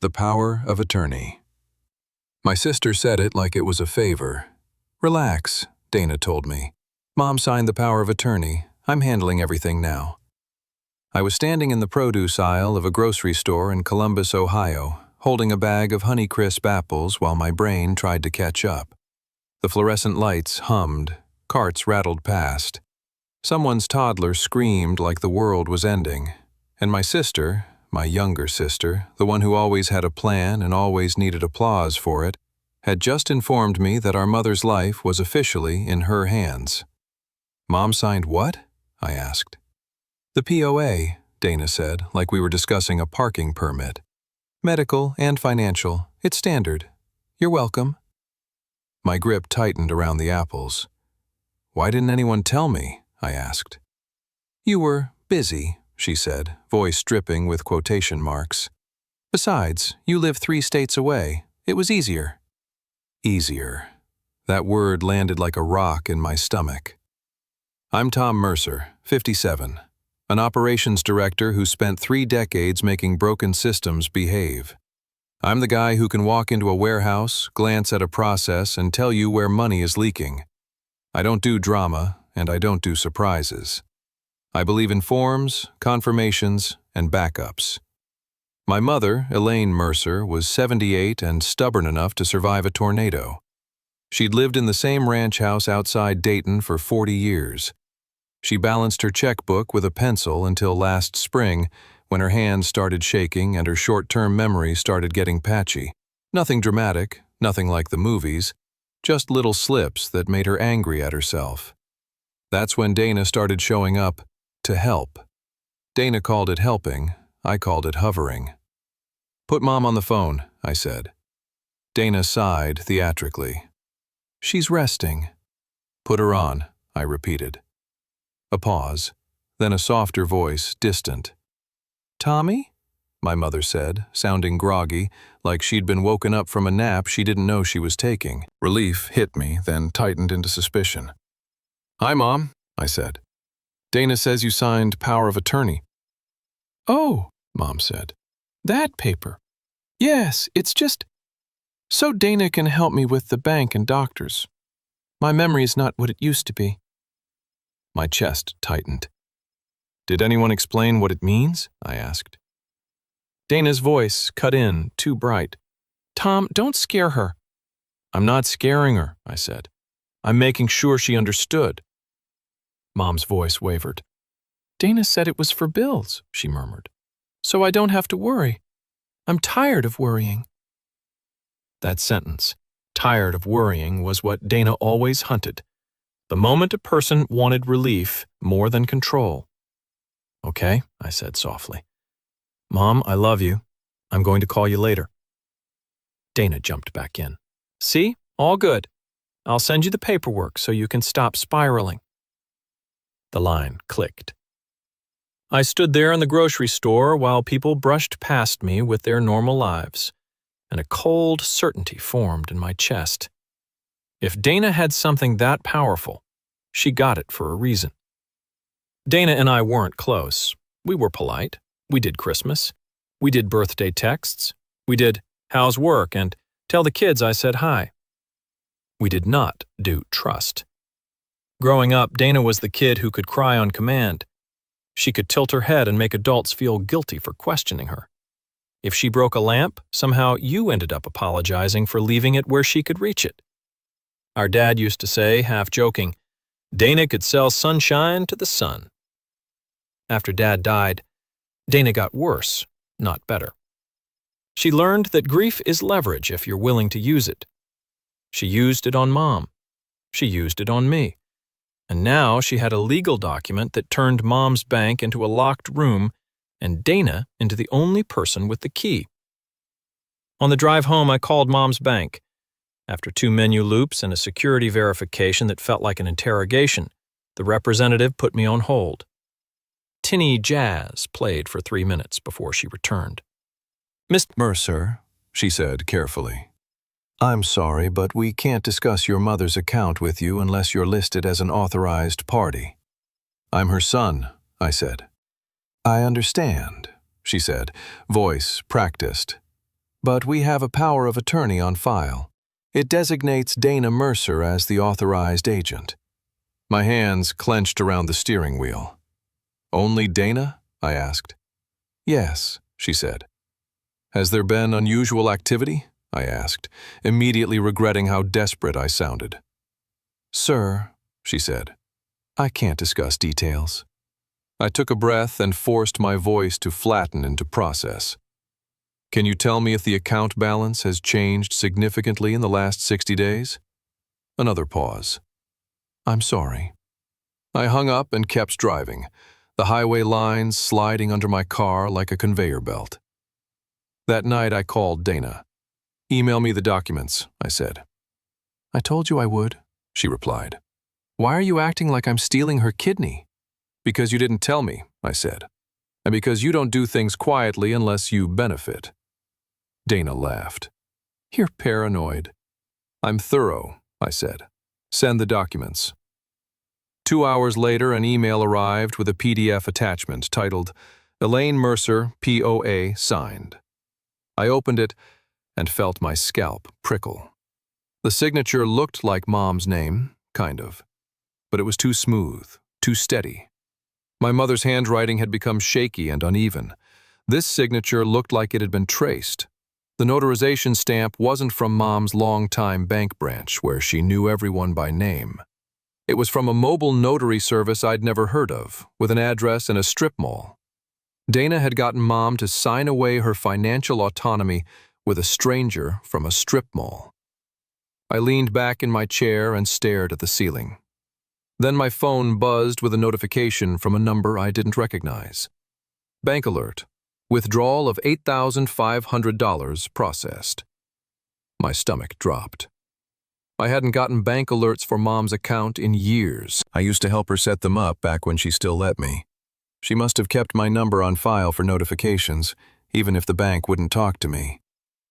The power of attorney. My sister said it like it was a favor. Relax, Dana told me. Mom signed the power of attorney. I'm handling everything now. I was standing in the produce aisle of a grocery store in Columbus, Ohio, holding a bag of Honeycrisp apples while my brain tried to catch up. The fluorescent lights hummed, carts rattled past. Someone's toddler screamed like the world was ending, and my sister, my younger sister, the one who always had a plan and always needed applause for it, had just informed me that our mother's life was officially in her hands. Mom signed what? I asked. The POA, Dana said, like we were discussing a parking permit. Medical and financial, it's standard. You're welcome. My grip tightened around the apples. Why didn't anyone tell me? I asked. You were busy, she said, voice dripping with quotation marks. Besides, you live 3 states away. It was easier. Easier. That word landed like a rock in my stomach. I'm Tom Mercer, 57, an operations director who spent 3 decades making broken systems behave. I'm the guy who can walk into a warehouse, glance at a process, and tell you where money is leaking. I don't do drama, and I don't do surprises. I believe in forms, confirmations, and backups. My mother, Elaine Mercer, was 78 and stubborn enough to survive a tornado. She'd lived in the same ranch house outside Dayton for 40 years. She balanced her checkbook with a pencil until last spring, when her hands started shaking and her short-term memory started getting patchy. Nothing dramatic, nothing like the movies, just little slips that made her angry at herself. That's when Dana started showing up to help. Dana called it helping, I called it hovering. Put Mom on the phone, I said. Dana sighed theatrically. She's resting. Put her on, I repeated. A pause, then a softer voice, distant. Tommy? My mother said, sounding groggy, like she'd been woken up from a nap she didn't know she was taking. Relief hit me, then tightened into suspicion. Hi, Mom, I said. Dana says you signed power of attorney. Oh, Mom said. That paper. Yes, it's just so Dana can help me with the bank and doctors. My memory is not what it used to be. My chest tightened. Did anyone explain what it means? I asked. Dana's voice cut in, too bright. Tom, don't scare her. I'm not scaring her, I said. I'm making sure she understood. Mom's voice wavered. Dana said it was for bills, she murmured. So I don't have to worry. I'm tired of worrying. That sentence, tired of worrying, was what Dana always hunted. The moment a person wanted relief more than control. Okay, I said softly. Mom, I love you. I'm going to call you later. Dana jumped back in. See? All good. I'll send you the paperwork so you can stop spiraling. The line clicked. I stood there in the grocery store while people brushed past me with their normal lives, and a cold certainty formed in my chest. If Dana had something that powerful, she got it for a reason. Dana and I weren't close. We were polite. We did Christmas. We did birthday texts. We did, how's work, and tell the kids I said hi. We did not do trust. Growing up, Dana was the kid who could cry on command. She could tilt her head and make adults feel guilty for questioning her. If she broke a lamp, somehow you ended up apologizing for leaving it where she could reach it. Our dad used to say, half joking, Dana could sell sunshine to the sun. After Dad died, Dana got worse, not better. She learned that grief is leverage if you're willing to use it. She used it on Mom. She used it on me. And now she had a legal document that turned Mom's bank into a locked room and Dana into the only person with the key. On the drive home, I called Mom's bank. After 2 menu loops and a security verification that felt like an interrogation, the representative put me on hold. Tinny jazz played for 3 minutes before she returned. Miss Mercer, she said carefully. I'm sorry, but we can't discuss your mother's account with you unless you're listed as an authorized party. I'm her son, I said. I understand, she said, voice practiced. But we have a power of attorney on file. It designates Dana Mercer as the authorized agent. My hands clenched around the steering wheel. Only Dana? I asked. Yes, she said. Has there been unusual activity? I asked, immediately regretting how desperate I sounded. Sir, she said, I can't discuss details. I took a breath and forced my voice to flatten into process. Can you tell me if the account balance has changed significantly in the last 60 days? Another pause. I'm sorry. I hung up and kept driving, the highway lines sliding under my car like a conveyor belt. That night I called Dana. Email me the documents, I said. I told you I would, she replied. Why are you acting like I'm stealing her kidney? Because you didn't tell me, I said. And because you don't do things quietly unless you benefit. Dana laughed. You're paranoid. I'm thorough, I said. Send the documents. 2 hours later, an email arrived with a PDF attachment titled, Elaine Mercer, POA, signed. I opened it and felt my scalp prickle. The signature looked like Mom's name, kind of, but it was too smooth, too steady. My mother's handwriting had become shaky and uneven. This signature looked like it had been traced. The notarization stamp wasn't from Mom's longtime bank branch, where she knew everyone by name. It was from a mobile notary service I'd never heard of, with an address in a strip mall. Dana had gotten Mom to sign away her financial autonomy with a stranger from a strip mall. I leaned back in my chair and stared at the ceiling. Then my phone buzzed with a notification from a number I didn't recognize. Bank alert. Withdrawal of $8,500 processed. My stomach dropped. I hadn't gotten bank alerts for Mom's account in years. I used to help her set them up back when she still let me. She must have kept my number on file for notifications, even if the bank wouldn't talk to me.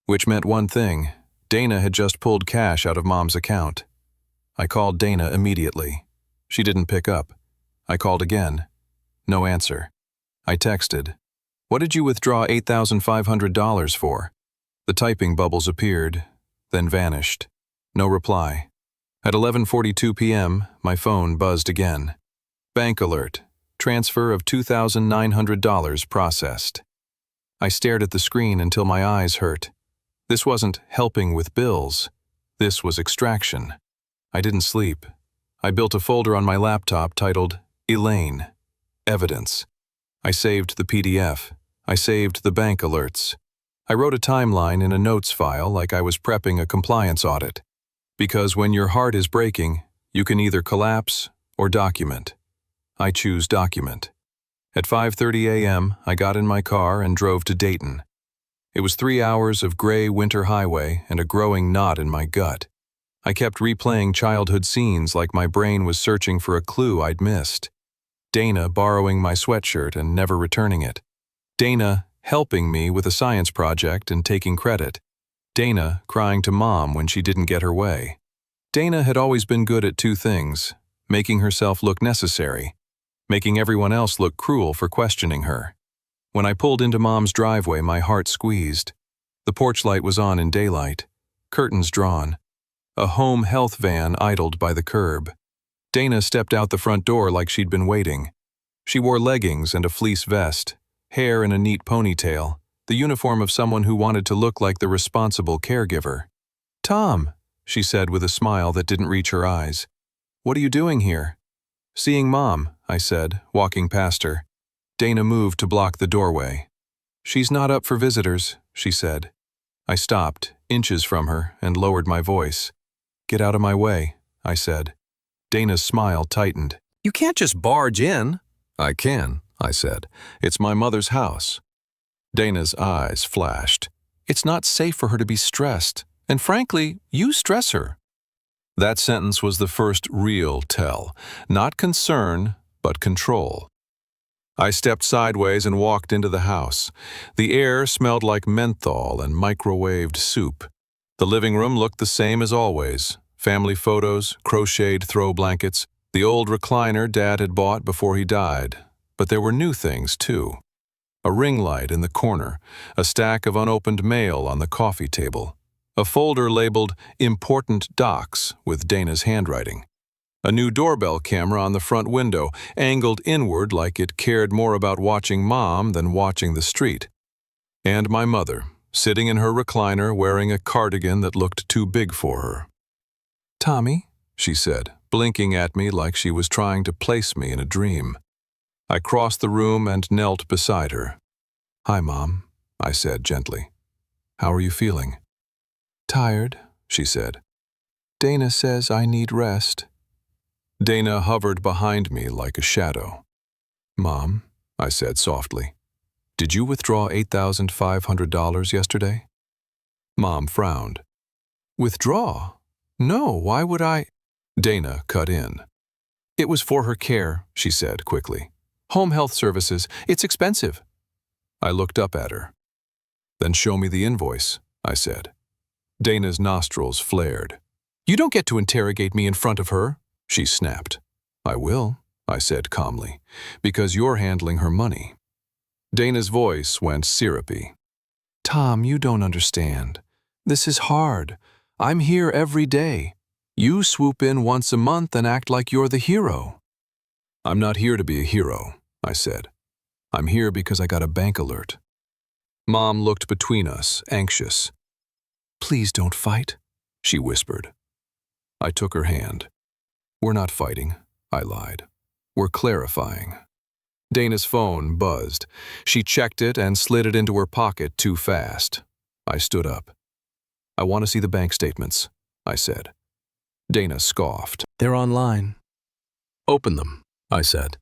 Which meant one thing. Dana had just pulled cash out of Mom's account. I called Dana immediately. She didn't pick up. I called again. No answer. I texted. What did you withdraw $8,500 for? The typing bubbles appeared, then vanished. No reply. At 11:42 p.m., my phone buzzed again. Bank alert. Transfer of $2,900 processed. I stared at the screen until my eyes hurt. This wasn't helping with bills. This was extraction. I didn't sleep. I built a folder on my laptop titled Elaine. Evidence. I saved the PDF. I saved the bank alerts. I wrote a timeline in a notes file like I was prepping a compliance audit. Because when your heart is breaking, you can either collapse or document. I choose document. At 5:30 a.m., I got in my car and drove to Dayton. It was 3 hours of gray winter highway and a growing knot in my gut. I kept replaying childhood scenes like my brain was searching for a clue I'd missed. Dana borrowing my sweatshirt and never returning it. Dana helping me with a science project and taking credit. Dana crying to Mom when she didn't get her way. Dana had always been good at two things, making herself look necessary, making everyone else look cruel for questioning her. When I pulled into Mom's driveway, my heart squeezed. The porch light was on in daylight, curtains drawn. A home health van idled by the curb. Dana stepped out the front door like she'd been waiting. She wore leggings and a fleece vest, hair in a neat ponytail, the uniform of someone who wanted to look like the responsible caregiver. "Tom," she said with a smile that didn't reach her eyes. "What are you doing here?" "Seeing Mom," I said, walking past her. Dana moved to block the doorway. "She's not up for visitors," she said. I stopped, inches from her, and lowered my voice. "Get out of my way," I said. Dana's smile tightened. "You can't just barge in." "I can," I said. "It's my mother's house." Dana's eyes flashed. "It's not safe for her to be stressed, and frankly, you stress her." That sentence was the first real tell. Not concern, but control. I stepped sideways and walked into the house. The air smelled like menthol and microwaved soup. The living room looked the same as always. Family photos, crocheted throw blankets, the old recliner Dad had bought before he died. But there were new things, too. A ring light in the corner, a stack of unopened mail on the coffee table, a folder labeled Important Docs with Dana's handwriting, a new doorbell camera on the front window, angled inward like it cared more about watching Mom than watching the street, and my mother, sitting in her recliner wearing a cardigan that looked too big for her. "Tommy," she said, blinking at me like she was trying to place me in a dream. I crossed the room and knelt beside her. "Hi, Mom," I said gently. "How are you feeling?" "Tired," she said. "Dana says I need rest." Dana hovered behind me like a shadow. "Mom," I said softly, "did you withdraw $8,500 yesterday?" Mom frowned. "Withdraw? No, why would I?" Dana cut in. "It was for her care," she said quickly. "Home health services. It's expensive." I looked up at her. "Then show me the invoice," I said. Dana's nostrils flared. "You don't get to interrogate me in front of her," she snapped. "I will," I said calmly, "because you're handling her money." Dana's voice went syrupy. "Tom, you don't understand. This is hard. I'm here every day. You swoop in once a month and act like you're the hero." "I'm not here to be a hero," I said. "I'm here because I got a bank alert." Mom looked between us, anxious. "Please don't fight," she whispered. I took her hand. "We're not fighting," I lied. "We're clarifying." Dana's phone buzzed. She checked it and slid it into her pocket too fast. I stood up. "I want to see the bank statements," I said. Dana scoffed. "They're online." "Open them," I said.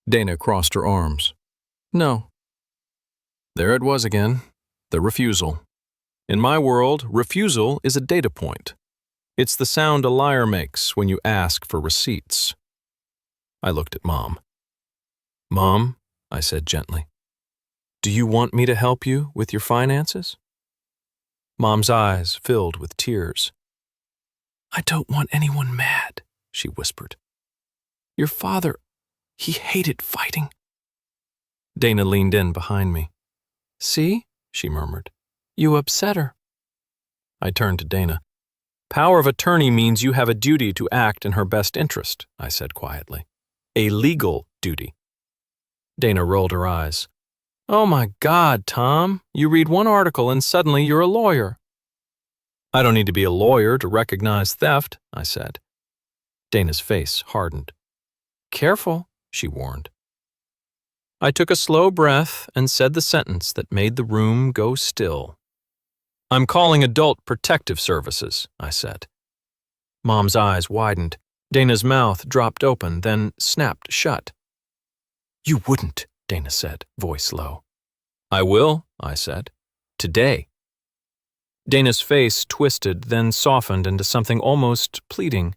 Dana crossed her arms. "No." There it was again, the refusal. In my world, refusal is a data point. It's the sound a liar makes when you ask for receipts. I looked at Mom. "Mom," I said gently, "do you want me to help you with your finances?" Mom's eyes filled with tears. "I don't want anyone mad," she whispered. "Your father, he hated fighting." Dana leaned in behind me. "See?" she murmured. "You upset her." I turned to Dana. "Power of attorney means you have a duty to act in her best interest," I said quietly. "A legal duty." Dana rolled her eyes. "Oh my God, Tom, you read one article and suddenly you're a lawyer." "I don't need to be a lawyer to recognize theft," I said. Dana's face hardened. "Careful," she warned. I took a slow breath and said the sentence that made the room go still. "I'm calling Adult Protective Services," I said. Mom's eyes widened. Dana's mouth dropped open, then snapped shut. "You wouldn't," Dana said, voice low. "I will," I said. "Today." Dana's face twisted, then softened into something almost pleading.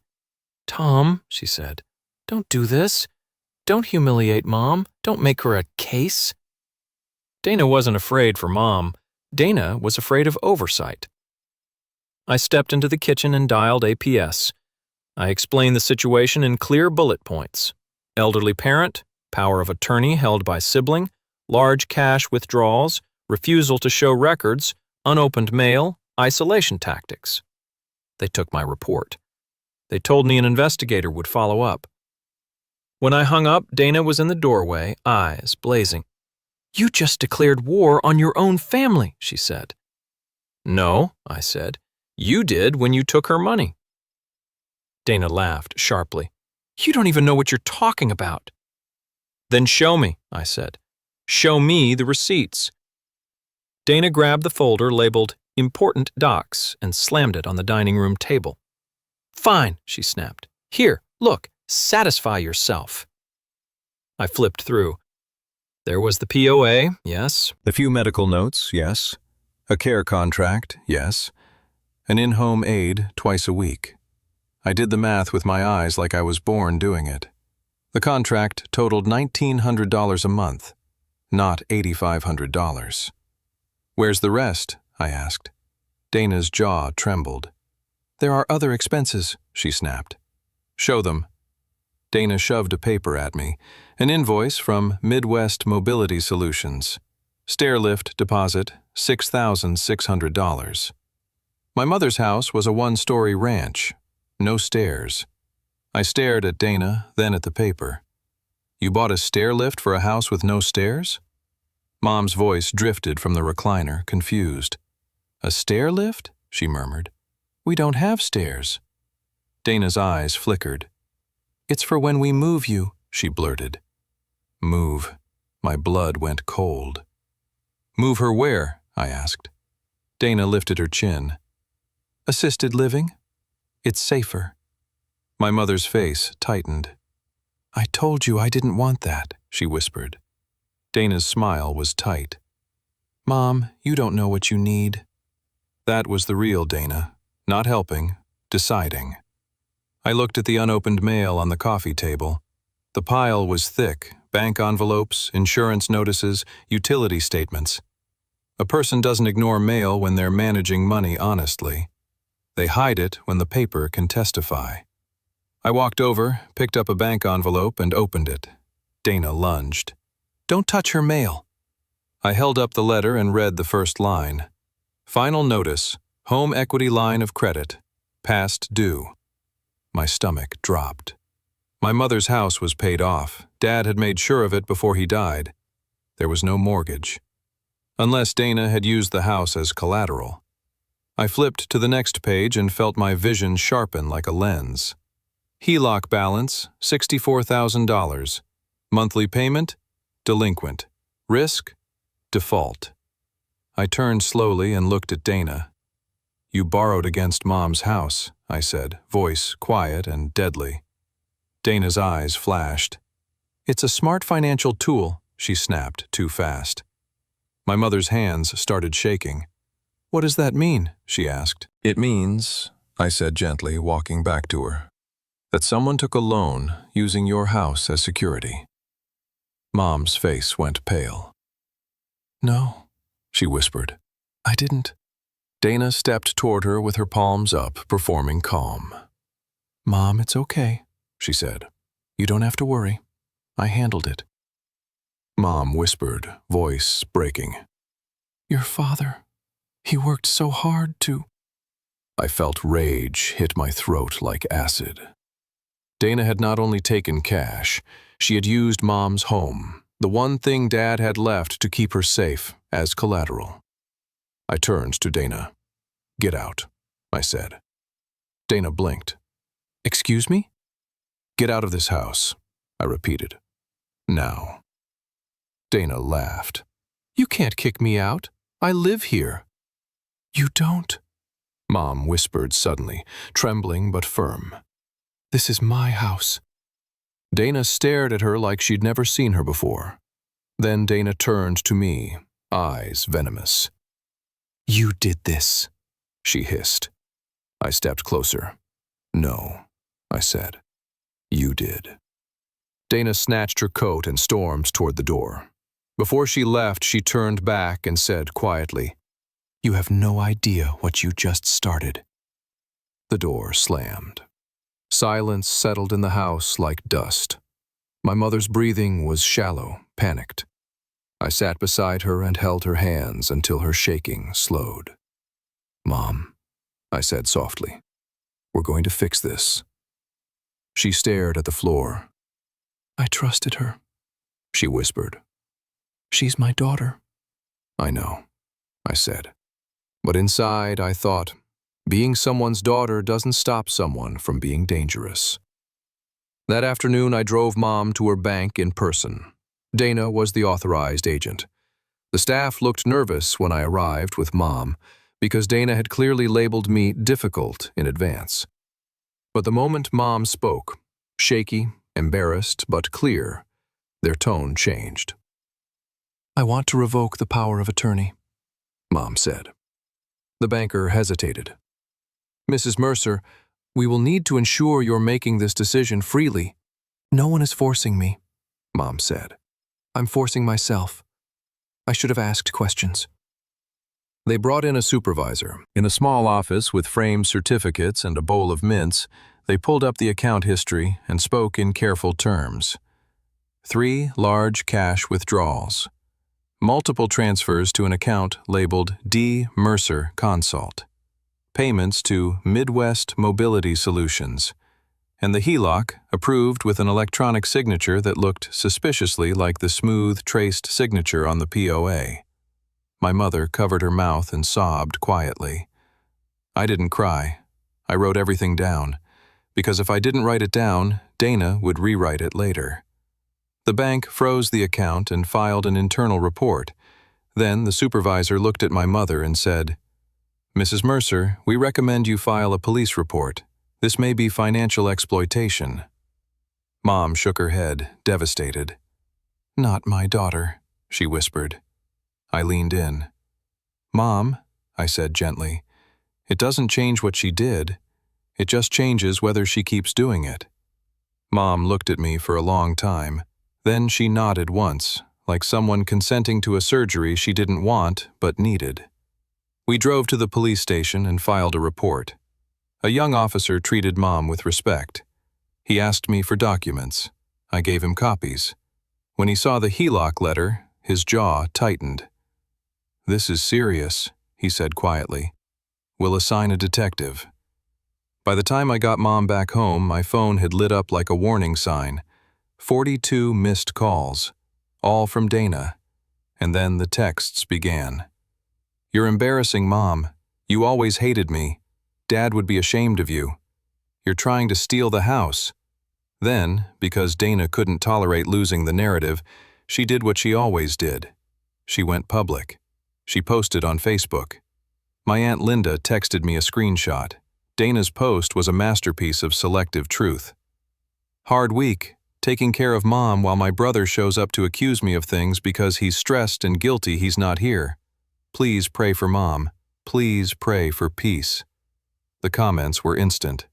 "Tom," she said, "don't do this. Don't humiliate Mom. Don't make her a case." Dana wasn't afraid for Mom. Dana was afraid of oversight. I stepped into the kitchen and dialed APS. I explained the situation in clear bullet points. Elderly parent, power of attorney held by sibling, large cash withdrawals, refusal to show records, unopened mail, isolation tactics. They took my report. They told me an investigator would follow up. When I hung up, Dana was in the doorway, eyes blazing. "You just declared war on your own family," she said. "No," I said. "You did when you took her money." Dana laughed sharply. "You don't even know what you're talking about." "Then show me," I said. "Show me the receipts." Dana grabbed the folder labeled Important Docs and slammed it on the dining room table. "Fine," she snapped. "Here, look, satisfy yourself." I flipped through. There was the POA, yes. The few medical notes, yes. A care contract, yes. An in-home aide twice a week. I did the math with my eyes like I was born doing it. The contract totaled $1,900 a month, not $8,500. "Where's the rest?" I asked. Dana's jaw trembled. "There are other expenses," she snapped. "Show them." Dana shoved a paper at me, An invoice from Midwest Mobility Solutions. Stairlift deposit, $6,600. My mother's house was a one-story ranch. No stairs. I stared at Dana, then at the paper. You bought a stairlift for a house with no stairs? Mom's voice drifted from the recliner, confused. A stairlift? She murmured. We don't have stairs. Dana's eyes flickered. It's for when we move you, she blurted. Move. My blood went cold. Move her where? I asked. Dana lifted her chin. Assisted living? It's safer. My mother's face tightened. I told you I didn't want that, she whispered. Dana's smile was tight. Mom, you don't know what you need. That was the real Dana, not helping, deciding. I looked at the unopened mail on the coffee table. The pile was thick, bank envelopes, insurance notices, utility statements. A person doesn't ignore mail when they're managing money honestly. They hide it when the paper can testify. I walked over, picked up a bank envelope, and opened it. Dana lunged. Don't touch her mail. I held up the letter and read the first line. Final notice, home equity line of credit, past due. My stomach dropped. My mother's house was paid off. Dad had made sure of it before he died. There was no mortgage. Unless Dana had used the house as collateral. I flipped to the next page and felt my vision sharpen like a lens. HELOC balance, $64,000. Monthly payment, delinquent. Risk, default. I turned slowly and looked at Dana. You borrowed against Mom's house, I said, voice quiet and deadly. Dana's eyes flashed. It's a smart financial tool, she snapped too fast. My mother's hands started shaking. What does that mean? She asked. It means, I said gently, walking back to her, that someone took a loan using your house as security. Mom's face went pale. No, she whispered. I didn't. Dana stepped toward her with her palms up, performing calm. Mom, it's okay, she said. You don't have to worry. I handled it. Mom whispered, voice breaking. Your father, he worked so hard to... I felt rage hit my throat like acid. Dana had not only taken cash, she had used Mom's home, the one thing Dad had left to keep her safe, as collateral. I turned to Dana. Get out, I said. Dana blinked. Excuse me? Get out of this house, I repeated. Now. Dana laughed. You can't kick me out. I live here. You don't? Mom whispered suddenly, trembling but firm. This is my house. Dana stared at her like she'd never seen her before. Then Dana turned to me, eyes venomous. You did this, she hissed. I stepped closer. No, I said. You did. Dana snatched her coat and stormed toward the door. Before she left, she turned back and said quietly, You have no idea what you just started. The door slammed. Silence settled in the house like dust. My mother's breathing was shallow, panicked. I sat beside her and held her hands until her shaking slowed. Mom, I said softly, we're going to fix this. She stared at the floor. I trusted her, she whispered. She's my daughter. I know, I said. But inside I thought, being someone's daughter doesn't stop someone from being dangerous. That afternoon I drove Mom to her bank in person. Dana was the authorized agent. The staff looked nervous when I arrived with Mom because Dana had clearly labeled me difficult in advance. But the moment Mom spoke, shaky, embarrassed, but clear, their tone changed. I want to revoke the power of attorney, Mom said. The banker hesitated. Mrs. Mercer, we will need to ensure you're making this decision freely. No one is forcing me, Mom said. I'm forcing myself. I should have asked questions. They brought in a supervisor. In a small office with framed certificates and a bowl of mints, they pulled up the account history and spoke in careful terms. 3 large cash withdrawals. Multiple transfers to an account labeled D. Mercer Consult. Payments to Midwest Mobility Solutions. And the HELOC approved with an electronic signature that looked suspiciously like the smooth, traced signature on the POA. My mother covered her mouth and sobbed quietly. I didn't cry. I wrote everything down, because if I didn't write it down, Dana would rewrite it later. The bank froze the account and filed an internal report. Then the supervisor looked at my mother and said, "Mrs. Mercer, we recommend you file a police report. This may be financial exploitation." Mom shook her head, devastated. "Not my daughter," she whispered. I leaned in. "Mom," I said gently, "it doesn't change what she did. It just changes whether she keeps doing it." Mom looked at me for a long time. Then she nodded once, like someone consenting to a surgery she didn't want but needed. We drove to the police station and filed a report. A young officer treated Mom with respect. He asked me for documents. I gave him copies. When he saw the HELOC letter, his jaw tightened. "This is serious," he said quietly. "We'll assign a detective." By the time I got Mom back home, my phone had lit up like a warning sign. 42 missed calls, all from Dana. And then the texts began. "You're embarrassing, Mom. You always hated me. Dad would be ashamed of you. You're trying to steal the house." Then, because Dana couldn't tolerate losing the narrative, she did what she always did. She went public. She posted on Facebook. My Aunt Linda texted me a screenshot. Dana's post was a masterpiece of selective truth. "Hard week, taking care of Mom while my brother shows up to accuse me of things because he's stressed and guilty he's not here. Please pray for Mom. Please pray for peace." The comments were instant.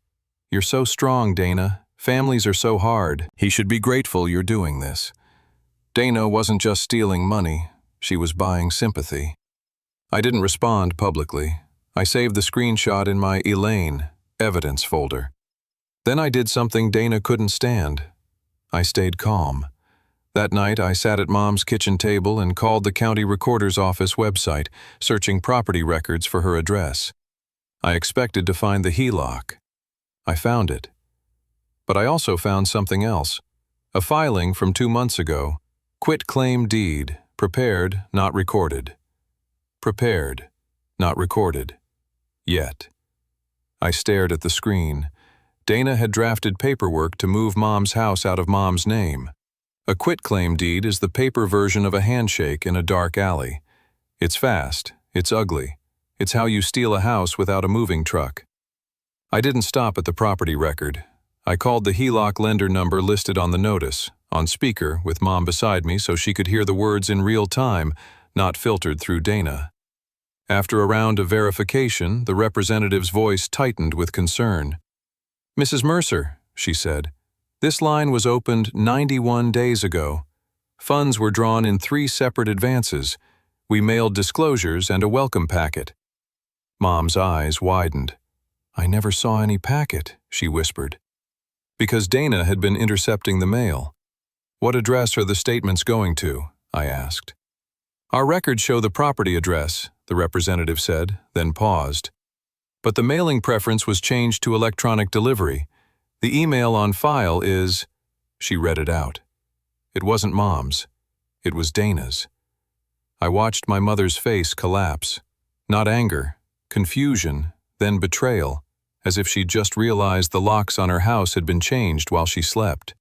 "You're so strong, Dana. Families are so hard. He should be grateful you're doing this." Dana wasn't just stealing money. She was buying sympathy. I didn't respond publicly. I saved the screenshot in my Elaine evidence folder. Then I did something Dana couldn't stand. I stayed calm. That night, I sat at Mom's kitchen table and called the county recorder's office website, searching property records for her address. I expected to find the HELOC. I found it. But I also found something else. A filing from 2 months ago. Quitclaim deed, prepared, not recorded. Prepared, not recorded. Yet. I stared at the screen. Dana had drafted paperwork to move Mom's house out of Mom's name. A quitclaim deed is the paper version of a handshake in a dark alley. It's fast, it's ugly. It's how you steal a house without a moving truck. I didn't stop at the property record. I called the HELOC lender number listed on the notice, on speaker with Mom beside me so she could hear the words in real time, not filtered through Dana. After a round of verification, the representative's voice tightened with concern. "Mrs. Mercer," she said, "this line was opened 91 days ago. Funds were drawn in 3 separate advances. We mailed disclosures and a welcome packet." Mom's eyes widened. "I never saw any packet," she whispered. Because Dana had been intercepting the mail. "What address are the statements going to?" I asked. "Our records show the property address," the representative said, then paused. "But the mailing preference was changed to electronic delivery. The email on file is..." She read it out. It wasn't Mom's. It was Dana's. I watched my mother's face collapse. Not anger, confusion, then betrayal, as if she'd just realized the locks on her house had been changed while she slept.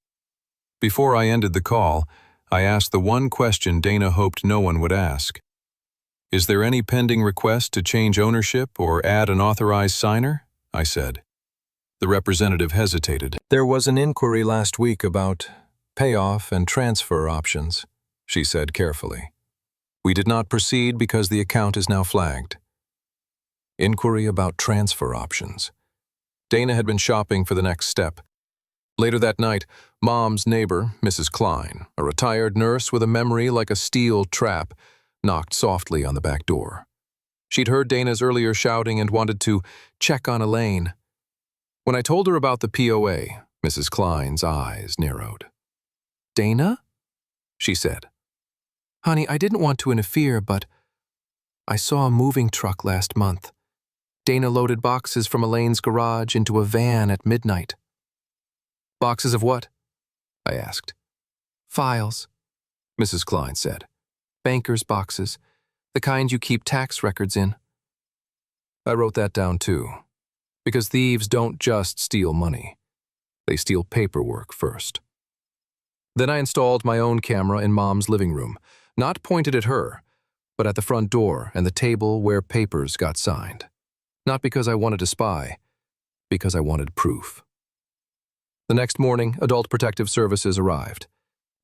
Before I ended the call, I asked the one question Dana hoped no one would ask. "Is there any pending request to change ownership or add an authorized signer?" I said. The representative hesitated. "There was an inquiry last week about payoff and transfer options," she said carefully. "We did not proceed because the account is now flagged." Inquiry about transfer options. Dana had been shopping for the next step. Later that night, Mom's neighbor, Mrs. Klein, a retired nurse with a memory like a steel trap, knocked softly on the back door. She'd heard Dana's earlier shouting and wanted to check on Elaine. When I told her about the POA, Mrs. Klein's eyes narrowed. "Dana?" she said. Honey, I didn't want to interfere, but I saw a moving truck last month. Dana loaded boxes from Elaine's garage into a van at midnight. Boxes of what? I asked. Files, Mrs. Klein said. Banker's boxes, the kind you keep tax records in. I wrote that down too, because thieves don't just steal money. They steal paperwork first. Then I installed my own camera in Mom's living room, not pointed at her, but at the front door and the table where papers got signed. Not because I wanted to spy, because I wanted proof. The next morning, Adult Protective Services arrived.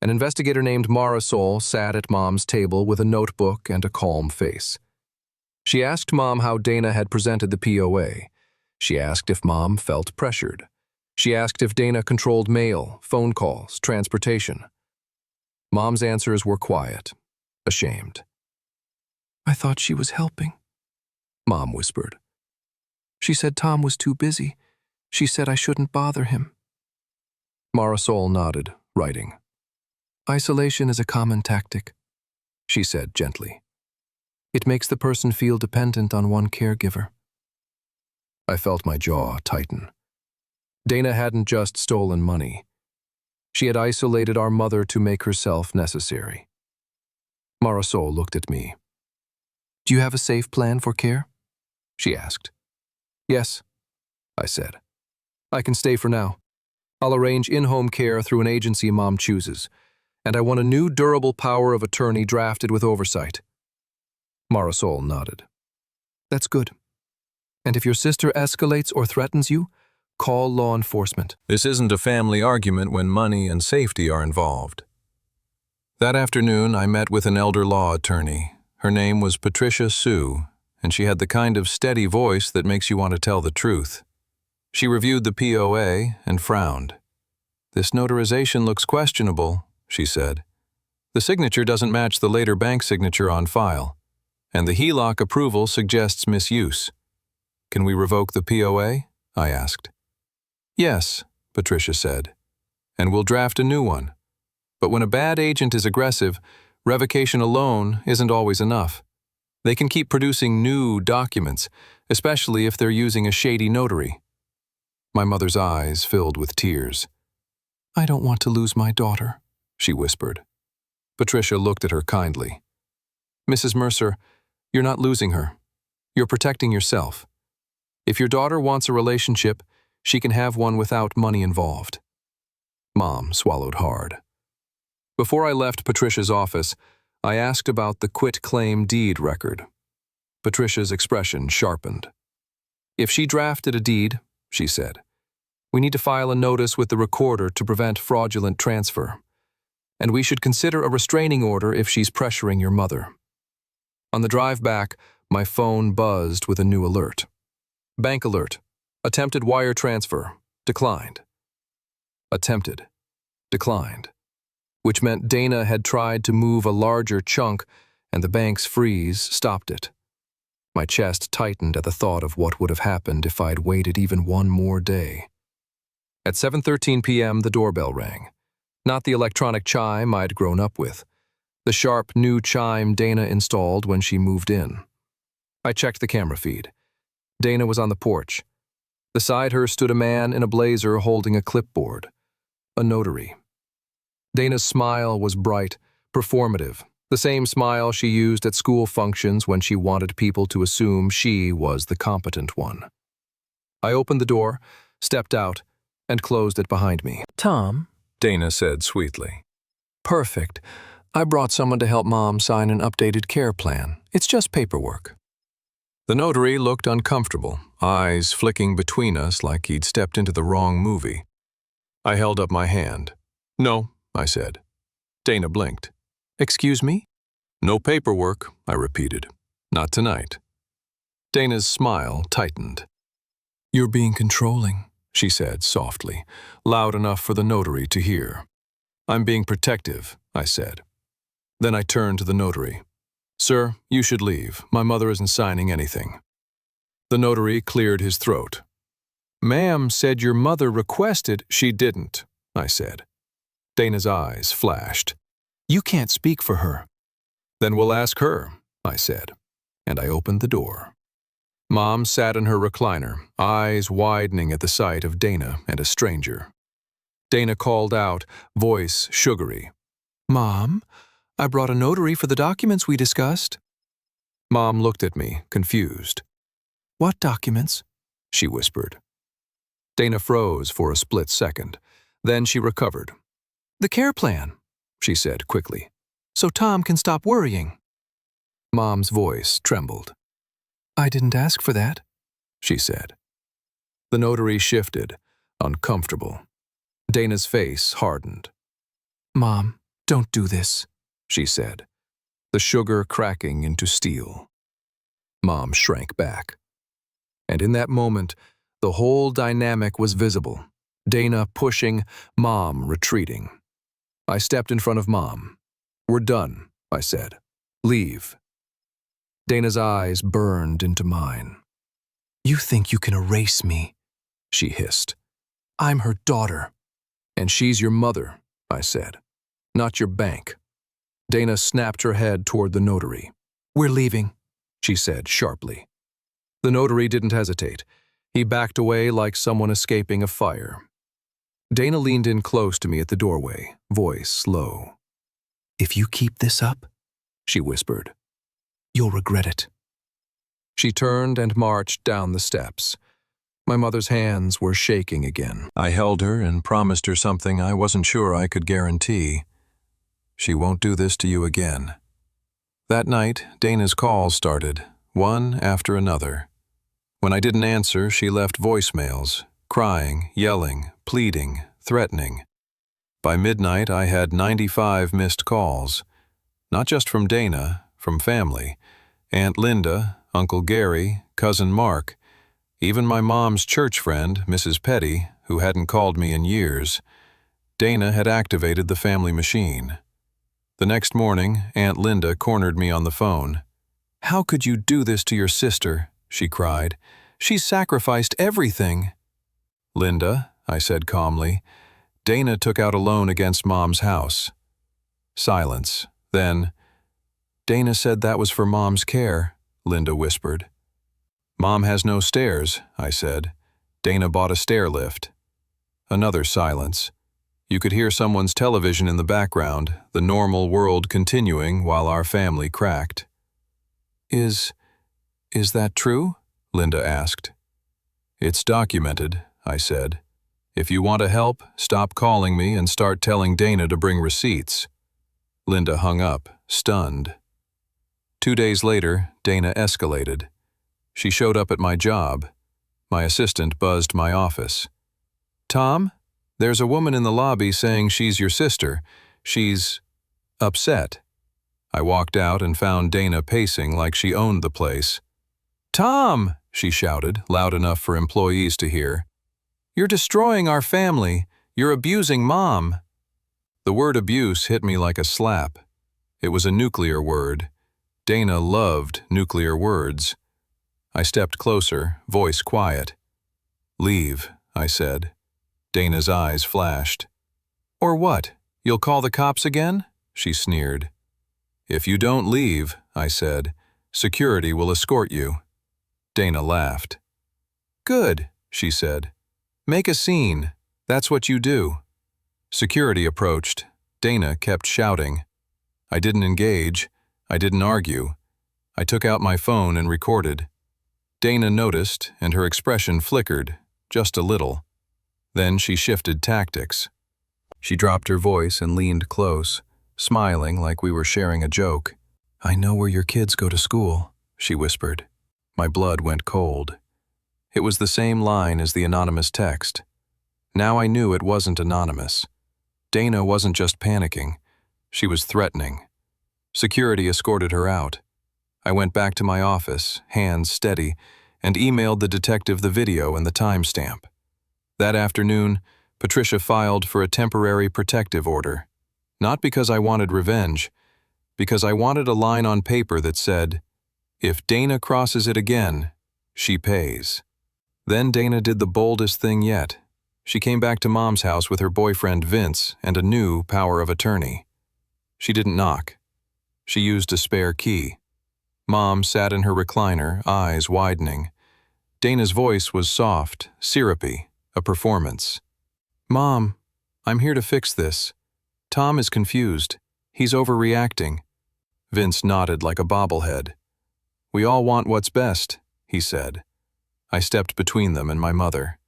An investigator named Marisol sat at Mom's table with a notebook and a calm face. She asked Mom how Dana had presented the POA. She asked if Mom felt pressured. She asked if Dana controlled mail, phone calls, transportation. Mom's answers were quiet, ashamed. I thought she was helping, Mom whispered. She said Tom was too busy. She said I shouldn't bother him. Marisol nodded, writing. Isolation is a common tactic, she said gently. It makes the person feel dependent on one caregiver. I felt my jaw tighten. Dana hadn't just stolen money. She had isolated our mother to make herself necessary. Marisol looked at me. Do you have a safe plan for care? She asked. Yes, I said. I can stay for now. I'll arrange in-home care through an agency Mom chooses, and I want a new durable power of attorney drafted with oversight. Marisol nodded. That's good. And if your sister escalates or threatens you, call law enforcement. This isn't a family argument when money and safety are involved. That afternoon, I met with an elder law attorney. Her name was Patricia Sue, and she had the kind of steady voice that makes you want to tell the truth. She reviewed the POA and frowned. This notarization looks questionable, she said. The signature doesn't match the later bank signature on file, and the HELOC approval suggests misuse. Can we revoke the POA? I asked. Yes, Patricia said, and we'll draft a new one. But when a bad agent is aggressive, revocation alone isn't always enough. They can keep producing new documents, especially if they're using a shady notary. My mother's eyes filled with tears. I don't want to lose my daughter, she whispered. Patricia looked at her kindly. Mrs. Mercer, you're not losing her. You're protecting yourself. If your daughter wants a relationship, she can have one without money involved. Mom swallowed hard. Before I left Patricia's office, I asked about the quitclaim deed record. Patricia's expression sharpened. If she drafted a deed, she said, we need to file a notice with the recorder to prevent fraudulent transfer. And we should consider a restraining order if she's pressuring your mother. On the drive back, my phone buzzed with a new alert. Bank alert. Attempted wire transfer. Declined. Attempted. Declined. Which meant Dana had tried to move a larger chunk and the bank's freeze stopped it. My chest tightened at the thought of what would have happened if I'd waited even one more day. At 7:13 p.m., the doorbell rang. Not the electronic chime I'd grown up with. The sharp new chime Dana installed when she moved in. I checked the camera feed. Dana was on the porch. Beside her stood a man in a blazer holding a clipboard. A notary. Dana's smile was bright, performative, the same smile she used at school functions when she wanted people to assume she was the competent one. I opened the door, stepped out, and closed it behind me. Tom, Dana said sweetly. Perfect. I brought someone to help Mom sign an updated care plan. It's just paperwork. The notary looked uncomfortable, eyes flicking between us like he'd stepped into the wrong movie. I held up my hand. No, I said. Dana blinked. Excuse me? No paperwork, I repeated. Not tonight. Dana's smile tightened. You're being controlling, she said softly, loud enough for the notary to hear. I'm being protective, I said. Then I turned to the notary. Sir, you should leave. My mother isn't signing anything. The notary cleared his throat. Ma'am said your mother requested. She didn't, I said. Dana's eyes flashed. You can't speak for her." "Then we'll ask her," I said, and I opened the door. Mom sat in her recliner, eyes widening at the sight of Dana and a stranger. Dana called out, voice sugary. "Mom, I brought a notary for the documents we discussed." Mom looked at me, confused. "What documents?" she whispered. Dana froze for a split second. Then she recovered. "The care plan," she said quickly, "so Tom can stop worrying." Mom's voice trembled. "I didn't ask for that," she said. The notary shifted, uncomfortable. Dana's face hardened. "Mom, don't do this," she said, the sugar cracking into steel. Mom shrank back. And in that moment, the whole dynamic was visible. Dana pushing, Mom retreating. I stepped in front of Mom. "We're done," I said. "Leave." Dana's eyes burned into mine. "You think you can erase me?" she hissed. "I'm her daughter." "And she's your mother," I said, "not your bank." Dana snapped her head toward the notary. "We're leaving," she said sharply. The notary didn't hesitate. He backed away like someone escaping a fire. Dana leaned in close to me at the doorway, voice low. "If you keep this up," she whispered, "you'll regret it." She turned and marched down the steps. My mother's hands were shaking again. I held her and promised her something I wasn't sure I could guarantee. She won't do this to you again. That night, Dana's calls started, one after another. When I didn't answer, she left voicemails, crying, yelling, pleading, threatening. By midnight, I had 95 missed calls. Not just from Dana, from family. Aunt Linda, Uncle Gary, Cousin Mark, even my mom's church friend, Mrs. Petty, who hadn't called me in years. Dana had activated the family machine. The next morning, Aunt Linda cornered me on the phone. "How could you do this to your sister?" she cried. "She's sacrificed everything." "Linda," I said calmly, "Dana took out a loan against Mom's house." Silence. Then, "Dana said that was for Mom's care," Linda whispered. "Mom has no stairs," I said. "Dana bought a stair lift." Another silence. You could hear someone's television in the background, the normal world continuing while our family cracked. Is that true?" Linda asked. "It's documented," I said. "If you want to help, stop calling me and start telling Dana to bring receipts." Linda hung up, stunned. 2 days later, Dana escalated. She showed up at my job. My assistant buzzed my office. "Tom, there's a woman in the lobby saying she's your sister. She's upset." I walked out and found Dana pacing like she owned the place. "Tom," she shouted, loud enough for employees to hear. "You're destroying our family. You're abusing Mom." The word abuse hit me like a slap. It was a nuclear word. Dana loved nuclear words. I stepped closer, voice quiet. "Leave," I said. Dana's eyes flashed. "Or what? You'll call the cops again?" she sneered. "If you don't leave," I said, "security will escort you." Dana laughed. "Good," she said. "Make a scene. That's what you do." Security approached. Dana kept shouting. I didn't engage. I didn't argue. I took out my phone and recorded. Dana noticed, and her expression flickered, just a little. Then she shifted tactics. She dropped her voice and leaned close, smiling like we were sharing a joke. "I know where your kids go to school," she whispered. My blood went cold. It was the same line as the anonymous text. Now I knew it wasn't anonymous. Dana wasn't just panicking. She was threatening. Security escorted her out. I went back to my office, hands steady, and emailed the detective the video and the timestamp. That afternoon, Patricia filed for a temporary protective order. Not because I wanted revenge, because I wanted a line on paper that said, "If Dana crosses it again, she pays." Then Dana did the boldest thing yet. She came back to Mom's house with her boyfriend Vince and a new power of attorney. She didn't knock. She used a spare key. Mom sat in her recliner, eyes widening. Dana's voice was soft, syrupy, a performance. "Mom, I'm here to fix this. Tom is confused. He's overreacting." Vince nodded like a bobblehead. "We all want what's best," he said. I stepped between them and my mother.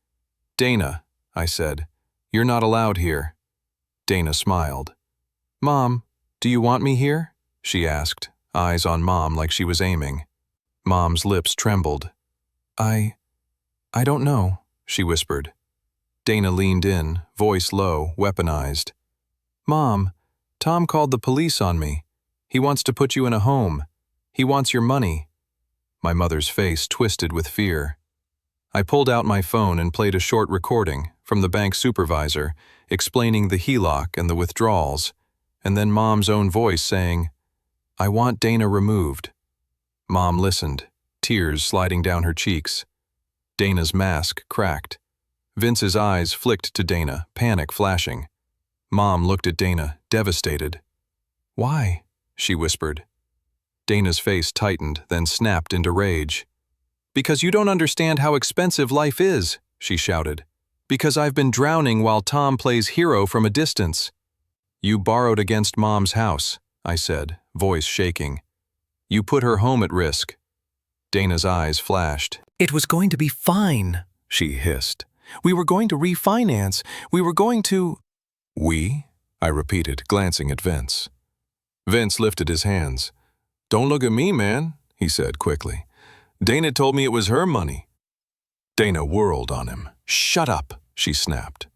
"Dana," I said, "you're not allowed here." Dana smiled. "Mom, do you want me here?" she asked, eyes on Mom like she was aiming. Mom's lips trembled. I don't know," she whispered. Dana leaned in, voice low, weaponized. "Mom, Tom called the police on me. He wants to put you in a home. He wants your money." My mother's face twisted with fear. I pulled out my phone and played a short recording from the bank supervisor explaining the HELOC and the withdrawals, and then Mom's own voice saying, "I want Dana removed." Mom listened, tears sliding down her cheeks. Dana's mask cracked. Vince's eyes flicked to Dana, panic flashing. Mom looked at Dana, devastated. "Why?" she whispered. Dana's face tightened, then snapped into rage. "Because you don't understand how expensive life is," she shouted. "Because I've been drowning while Tom plays hero from a distance." "You borrowed against Mom's house," I said, voice shaking. "You put her home at risk." Dana's eyes flashed. "It was going to be fine," she hissed. "We were going to refinance. We were going to—" "We?" I repeated, glancing at Vince. Vince lifted his hands. "Don't look at me, man," he said quickly. "Dana told me it was her money." Dana whirled on him. "Shut up," she snapped.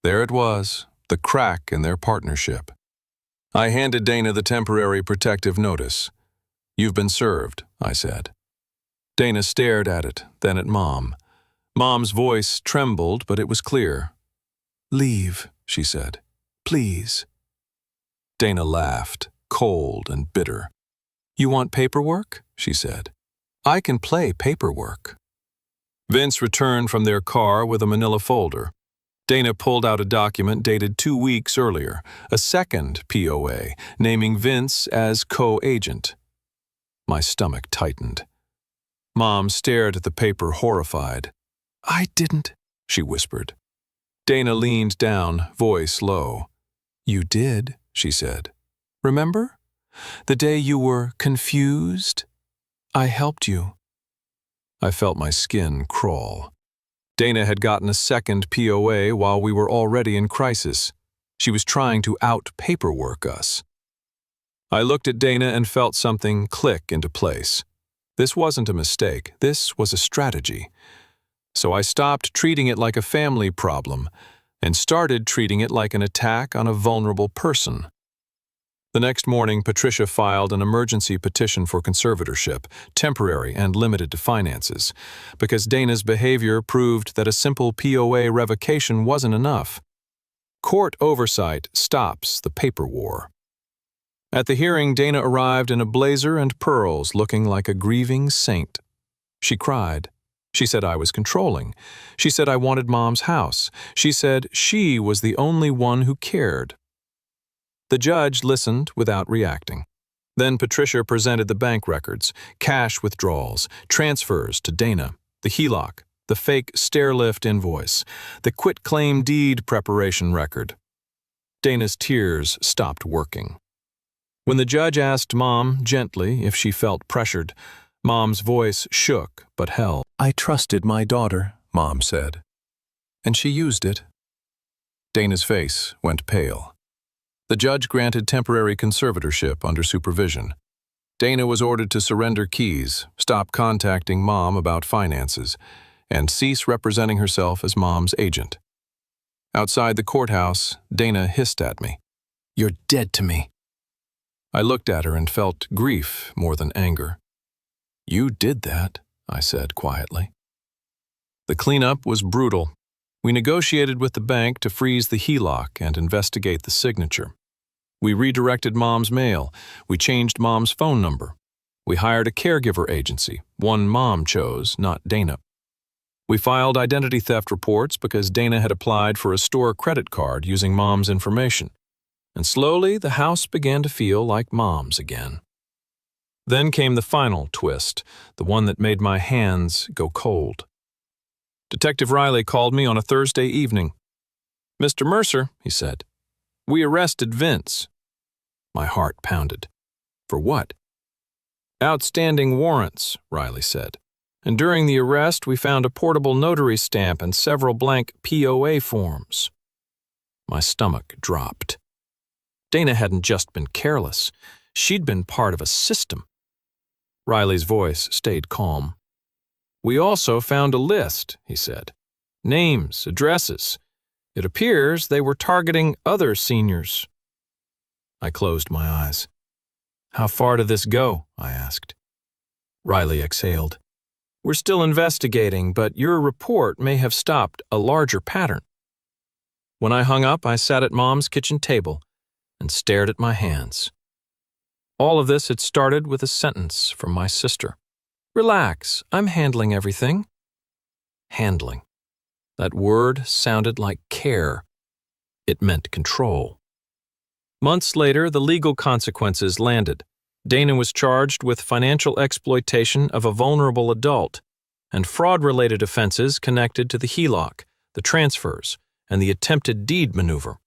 There it was, the crack in their partnership. I handed Dana the temporary protective notice. "You've been served," I said. Dana stared at it, then at Mom. Mom's voice trembled, but it was clear. "Leave," she said. "Please." Dana laughed, cold and bitter. "You want paperwork?" she said. "I can play paperwork." Vince returned from their car with a manila folder. Dana pulled out a document dated 2 weeks earlier, a second POA, naming Vince as co-agent. My stomach tightened. Mom stared at the paper horrified. "I didn't," she whispered. Dana leaned down, voice low. "You did," she said. "Remember? The day you were confused? I helped you." I felt my skin crawl. Dana had gotten a second POA while we were already in crisis. She was trying to out-paperwork us. I looked at Dana and felt something click into place. This wasn't a mistake. This was a strategy. So I stopped treating it like a family problem and started treating it like an attack on a vulnerable person. The next morning, Patricia filed an emergency petition for conservatorship, temporary and limited to finances, because Dana's behavior proved that a simple POA revocation wasn't enough. Court oversight stops the paper war. At the hearing, Dana arrived in a blazer and pearls, looking like a grieving saint. She cried. She said I was controlling. She said I wanted Mom's house. She said she was the only one who cared. The judge listened without reacting. Then Patricia presented the bank records, cash withdrawals, transfers to Dana, the HELOC, the fake stairlift invoice, the quitclaim deed preparation record. Dana's tears stopped working. When the judge asked Mom gently if she felt pressured, Mom's voice shook but held. "I trusted my daughter," Mom said. "And she used it." Dana's face went pale. The judge granted temporary conservatorship under supervision. Dana was ordered to surrender keys, stop contacting Mom about finances, and cease representing herself as Mom's agent. Outside the courthouse, Dana hissed at me. "You're dead to me." I looked at her and felt grief more than anger. "You did that," I said quietly. The cleanup was brutal. We negotiated with the bank to freeze the HELOC and investigate the signature. We redirected Mom's mail. We changed Mom's phone number. We hired a caregiver agency, one Mom chose, not Dana. We filed identity theft reports because Dana had applied for a store credit card using Mom's information. and slowly the house began to feel like Mom's again. Then came the final twist, the one that made my hands go cold. Detective Riley called me on a Thursday evening. "Mr. Mercer," he said, "we arrested Vince." My heart pounded. "For what?" "Outstanding warrants," Riley said. "And during the arrest, we found a portable notary stamp and several blank POA forms." My stomach dropped. Dana hadn't just been careless. She'd been part of a system. Riley's voice stayed calm. "We also found a list," he said. "Names, addresses. It appears they were targeting other seniors." I closed my eyes. "How far did this go?" I asked. Riley exhaled. "We're still investigating, but your report may have stopped a larger pattern." When I hung up, I sat at Mom's kitchen table and stared at my hands. All of this had started with a sentence from my sister. "Relax, I'm handling everything." Handling. That word sounded like care. It meant control. Months later, the legal consequences landed. Dana was charged with financial exploitation of a vulnerable adult and fraud-related offenses connected to the HELOC, the transfers, and the attempted deed maneuver.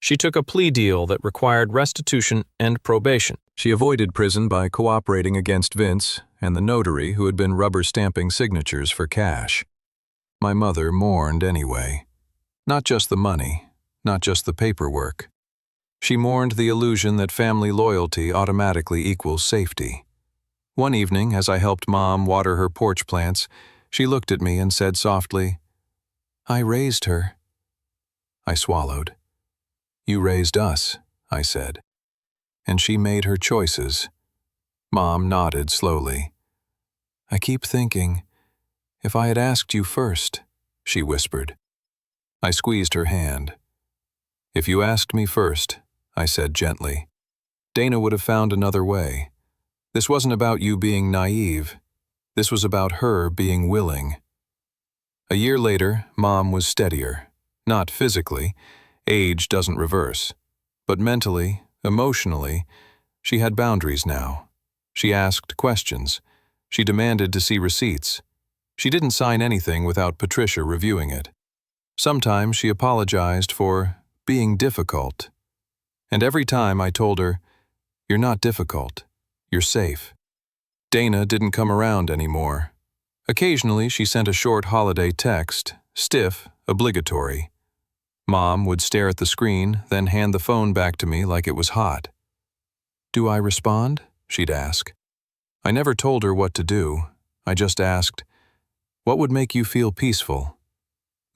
She took a plea deal that required restitution and probation. She avoided prison by cooperating against Vince and the notary who had been rubber-stamping signatures for cash. My mother mourned anyway. Not just the money, not just the paperwork. She mourned the illusion that family loyalty automatically equals safety. One evening, as I helped Mom water her porch plants, she looked at me and said softly, "I raised her." I swallowed. "You raised us," I said. "And she made her choices." Mom nodded slowly. "I keep thinking, if I had asked you first," she whispered. I squeezed her hand. "If you asked me first," I said gently, "Dana would have found another way. This wasn't about you being naive. This was about her being willing." A year later, Mom was steadier. Not physically. Age doesn't reverse. But mentally, emotionally, she had boundaries now. She asked questions. She demanded to see receipts. She didn't sign anything without Patricia reviewing it. Sometimes she apologized for being difficult. And every time I told her, "You're not difficult. You're safe." Dana didn't come around anymore. Occasionally she sent a short holiday text, stiff, obligatory. Mom would stare at the screen, then hand the phone back to me like it was hot. "Do I respond?" she'd ask. I never told her what to do. I just asked, "What would make you feel peaceful?"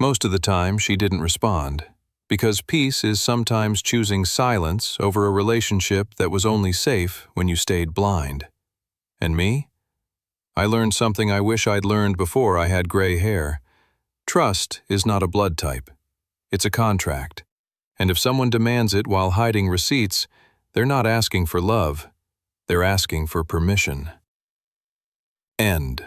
Most of the time she didn't respond, because peace is sometimes choosing silence over a relationship that was only safe when you stayed blind. And me? I learned something I wish I'd learned before I had gray hair. Trust is not a blood type. It's a contract. And if someone demands it while hiding receipts, they're not asking for love. They're asking for permission. End.